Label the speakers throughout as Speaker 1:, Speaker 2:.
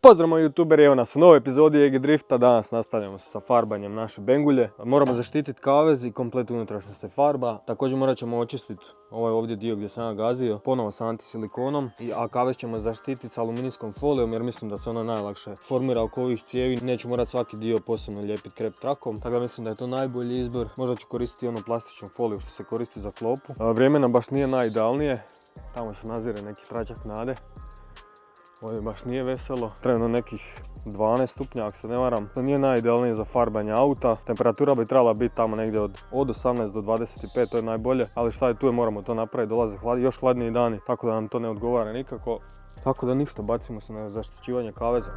Speaker 1: Pozdrav moji youtuberi, evo nas u novoj epizodi EG Drifta. Danas nastavljamo sa farbanjem naše bengulje. Moramo zaštititi kavez i komplet unutrašnjost se farba. Također morat ćemo očistiti ovaj ovdje dio gdje sam ja gazio, ponovo sa antisilikonom. A kavez ćemo zaštititi s aluminijskom folijom jer mislim da se ona najlakše formira oko ovih cijevi. Neću morati svaki dio posebno lijepiti krep trakom, tako da mislim da je to najbolji izbor. Možda ću koristiti onu plastičnu foliju što se koristi za klopu. Vrijeme nam baš nije najidealnije, tamo se nazire neki tračak nade. Ovdje baš nije veselo, trenutno nekih 12 stupnja ako se ne varam. To nije najidealnije za farbanje auta, temperatura bi trebala biti tamo negdje od 18 do 25, to je najbolje. Ali šta je tu, moramo to napraviti, dolaze još hladniji dani, tako da nam to ne odgovara nikako. Tako da ništa, bacimo se na zaštićivanje kaveza.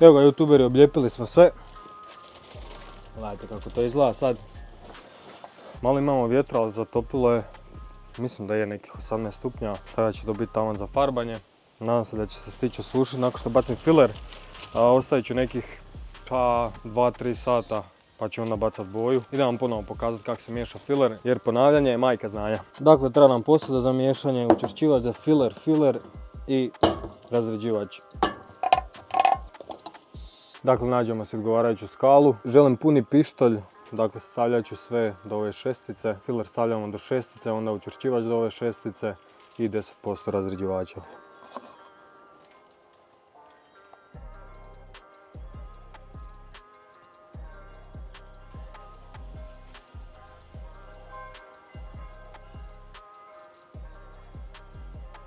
Speaker 1: Evo ga youtuberi, oblijepili smo sve. Gledajte kako to izgleda sad. Malo imamo vjetra, ali zatopilo je. Mislim da je nekih 18 stupnja. Tada će to biti tavan za farbanje. Nadam se da će se stići osušiti nakon što bacim filer. Ostavit ću nekih 2-3 sata pa ću onda bacat boju. Idem vam ponovo pokazati kako se miješa filer jer ponavljanje je majka znanja. Dakle, treba nam posuda za miješanje, učvršćivač za filer i razređivač. Dakle, nađemo si odgovarajuću skalu. Želim puni pištolj, dakle stavljat ću sve do ove šestice. Filer stavljamo do šestice, onda učvršćivač do ove šestice i 10% razređivača.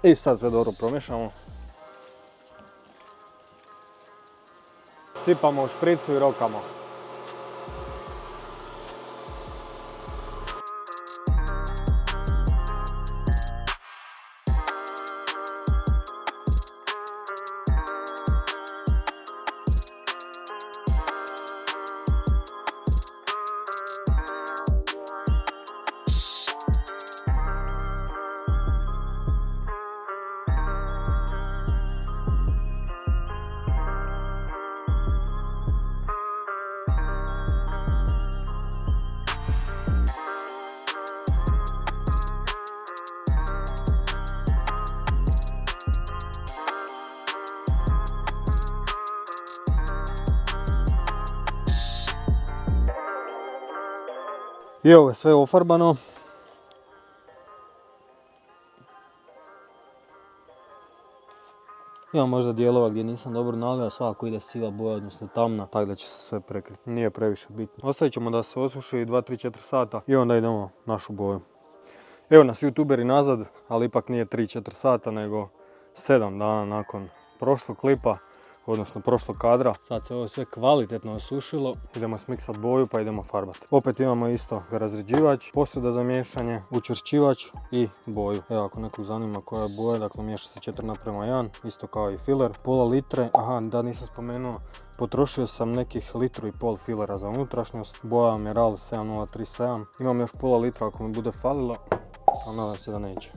Speaker 1: I sad sve dobro promiješamo. Sipamo u špricu i rokamo. I ovo je sve ofarbano. Ima možda dijelova gdje nisam dobro nalio, svakako ide siva boja, odnosno tamna, tako da će se sve prekriti. Nije previše bitno. Ostavit ćemo da se osuši 2-3-4 sata i onda idemo našu boju. Evo nas youtuberi nazad, ali ipak nije 3-4 sata nego 7 dana nakon prošlog klipa. odnosno prošlog kadra. Sad se ovo sve kvalitetno osušilo. Idemo smiksat boju pa idemo farbat. Opet imamo isto razređivač, posuda za miješanje, učvršćivač i boju. Evo ako nekog zanima koja je boja, dakle miješa se 4:1, isto kao i filer. Pola litre, aha da nisam spomenuo, potrošio sam nekih 1,5 litru filera za unutrašnjost. Boja Meral 7037. Imam još pola litra ako mi bude falilo, a nadam se da neće.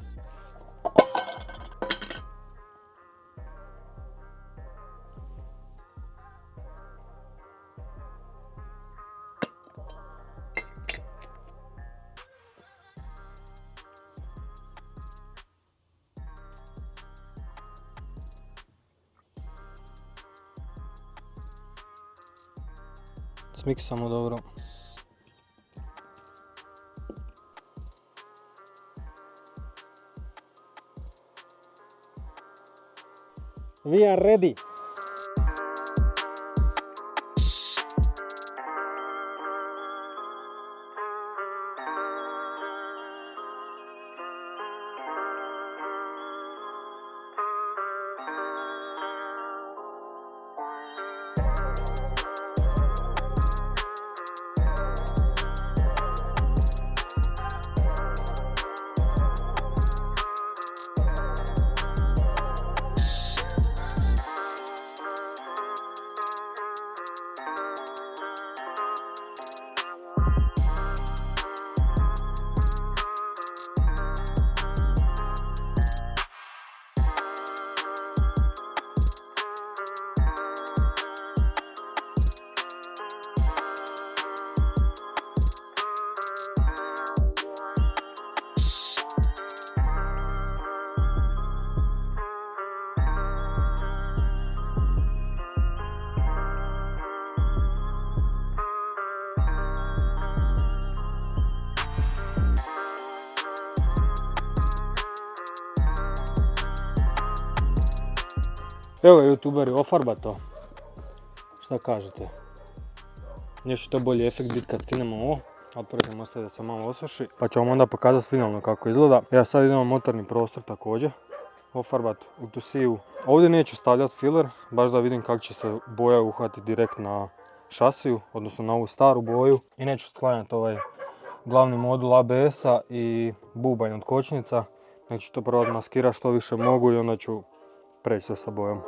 Speaker 1: Smiksamo dobro. We are ready. Evo youtuberi, ofarba to. Šta kažete? Još će to bolji efekt biti kad skinemo ovo, ali prvo ćemo ostaviti da se malo osuši, pa ću vam onda pokazati finalno kako izgleda. Ja sad idemo motorni prostor također ofarbat u Tusiju. Ovdje neću stavljati filer, baš da vidim kako će se boja uhvatiti direkt na šasiju, odnosno na ovu staru boju. I neću sklanjati ovaj glavni modul ABS-a i bubanj od kočnica. Neću to prvo maskirati što više mogu i onda ću preći sve sa bojom.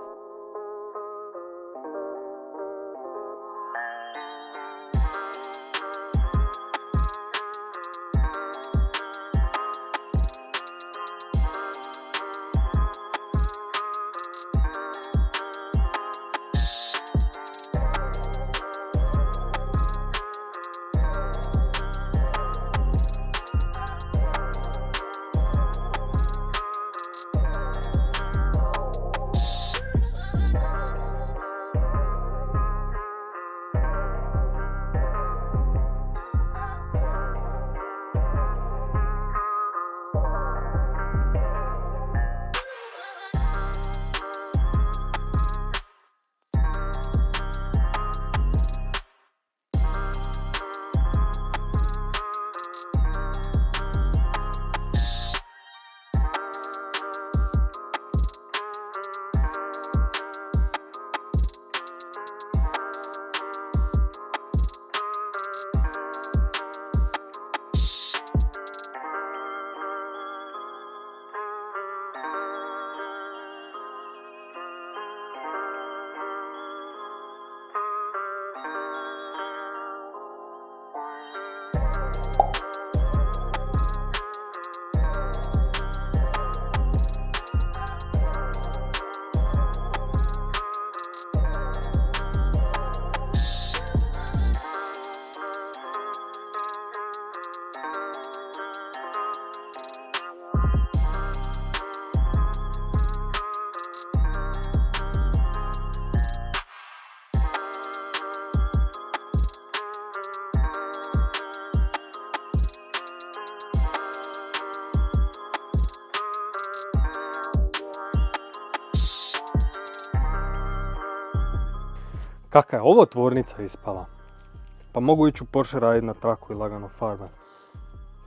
Speaker 1: Kakva je ovo tvornica ispala? Pa mogu ići u Porsche raditi na traku i lagano farbat.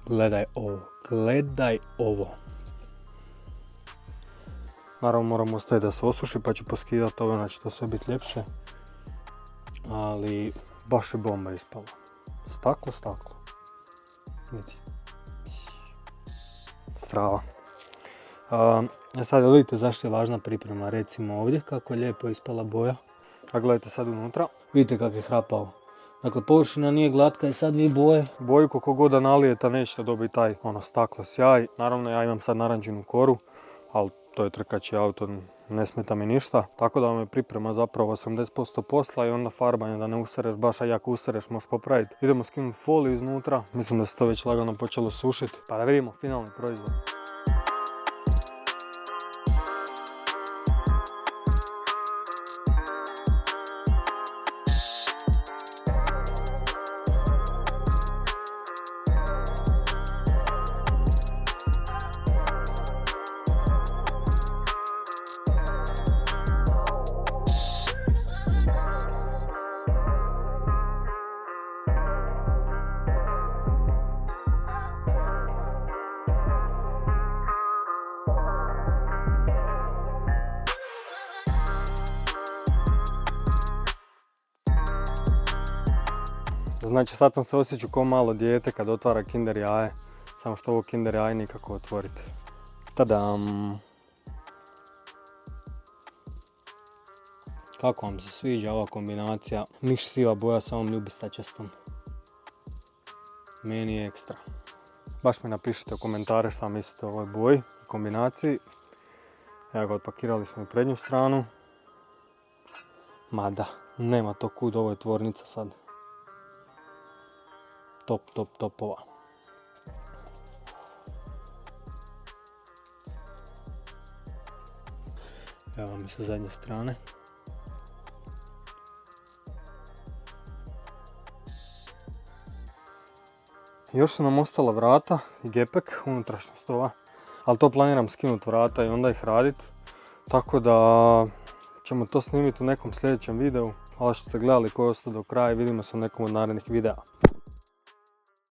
Speaker 1: Gledaj ovo, gledaj ovo. Naravno moramo ostaviti da se osuši pa ću poskidati ovo, znači to sve biti ljepše. Ali baš je bomba ispala. Staklo. Vidi. Strava. Sad vidite zašto je važna priprema. Recimo ovdje kako je lijepo ispala boja. A gledajte sad unutra. Vidite kako je hrapao. Dakle, površina nije glatka i sad vi boju koliko god da nalijete nećete dobiti taj staklo sjaj. Naravno ja imam sad naranđinu koru, ali to je trkaći auto, ne smeta mi ništa. Tako da vam je priprema zapravo 80% posla i onda farbanje da ne usereš baš, a jak usereš možeš popraviti. Idemo skinuti foliju iznutra, mislim da se to već lagano počelo sušiti. Pa da vidimo finalni proizvod. Znači sad sam se osjećao kao malo dijete kad otvara Kinder jaje, samo što ovo Kinder jaje nikako otvoriti. Tadam! Kako vam se sviđa ova kombinacija miš siva boja sa ovom ljubistačastom? Meni je ekstra. Baš mi napišite u komentare šta mislite o ovoj boji i kombinaciji. Evo ga, odpakirali smo i prednju stranu. Mada, nema to kud, ovo je tvornica sad. Topova. Evo mi sa zadnje strane. Još su nam ostala vrata i gepek, unutrašnjost ova. Ali to planiram skinuti vrata i onda ih raditi. Tako da ćemo to snimiti u nekom sljedećem videu. Hvala što ste gledali, koji je ostao do kraja i vidimo se u nekom od narednih videa.